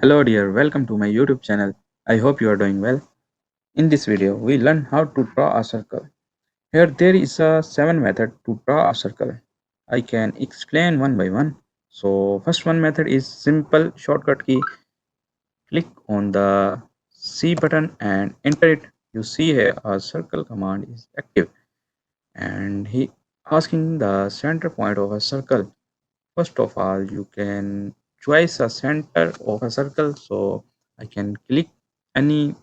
Hello dear, welcome to my YouTube channel. I hope you are doing well. In this video, we learn how to draw a circle. Here there is a 7 method to draw a circle. I can explain one by one. So first one method is simple shortcut key. Click on the C button and enter it. You see here a circle command is active and he asking the center point of a circle. First of all, you can choose a center of a circle. So I can click any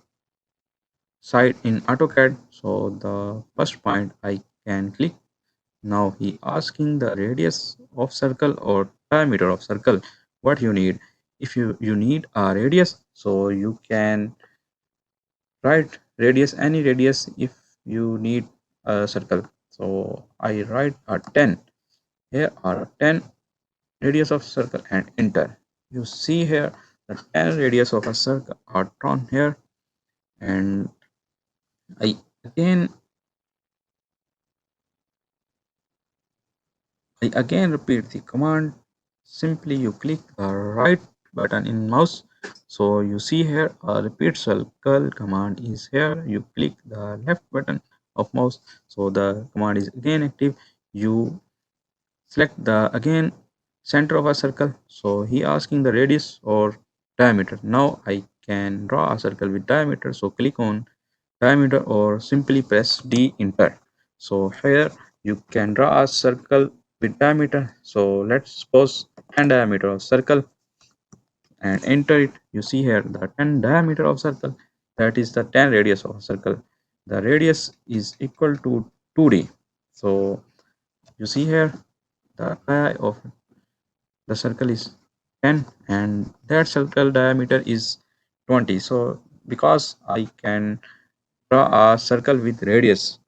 side in AutoCAD. So the first point I can click. Now he asking the radius of circle or diameter of circle. What you need? If you need a radius, so you can write radius, any radius. If you need a circle, so I write a 10. Here are 10 radius of circle and enter. You see here the 10 radius of a circle are drawn here, and I again repeat the command. Simply you click the right button in mouse. So you see here a repeat circle command is here. You click the left button of mouse. So the command is again active. You select the again center of a circle. So he asking the radius or diameter. Now I can draw a circle with diameter. So click on diameter or simply press D enter. So here you can draw a circle with diameter. So let's suppose 10 diameter of circle and enter it. You see here the 10 diameter of circle, that is the 10 radius of a circle. The radius is equal to 2D. So you see here the area of the circle is 10 and that circle diameter is 20. So because I can draw a circle with radius,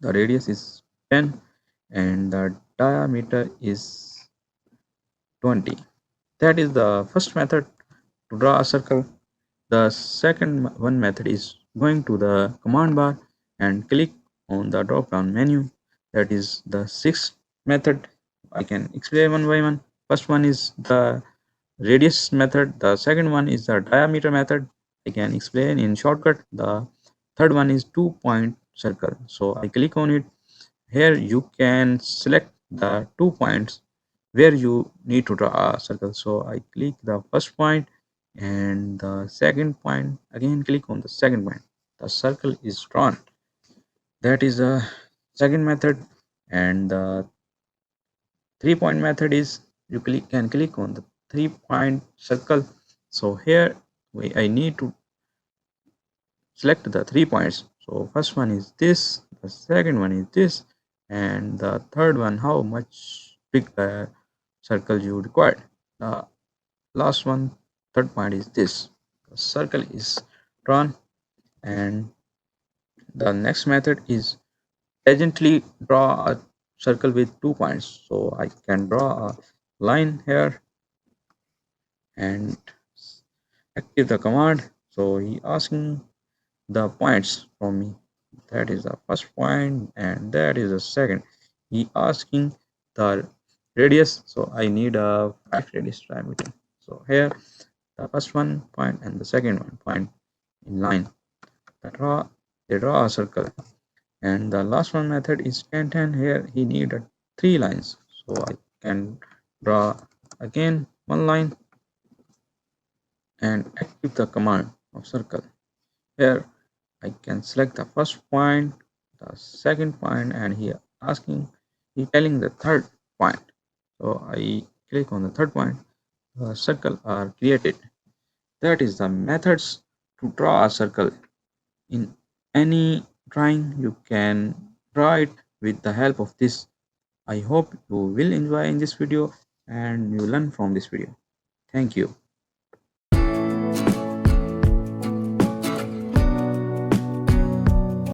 the radius is 10 and the diameter is 20. That is the first method to draw a circle. The second one method is going to the command bar and click on the drop down menu. That is the sixth method. I can explain one by one. First one is the radius method. The second one is the diameter method. I can explain in shortcut. The third one is 2-point circle. So I click on it. Here you can select the 2 points where you need to draw a circle. So I click the first point and the second point. Again click on the second point. The circle is drawn. That is the second method. And the 3-point method is you can click on the 3-point circle. So here I need to select the 3 points. So first one is this, the second one is this, and the third one how much big the circle you require. The last one, third point is this. The circle is drawn, and the next method is tangentially draw a circle with 2 points. So I can draw a line here and active the command. So he asking the points from me. That is the first point and that is the second. He asking the radius, so I need a 5 radius diameter. So here the first one point and the second one point in line, they draw a circle. And the last one method is 10-10. Here he needed 3 lines, so I can draw again one line and active the command of circle. Here I can select the first point, the second point, and he telling the third point. So I click on the third point. The circle are created. That is the methods to draw a circle. In any drawing, you can draw it with the help of this. I hope you will enjoy in this video and you learn from this video. Thank you.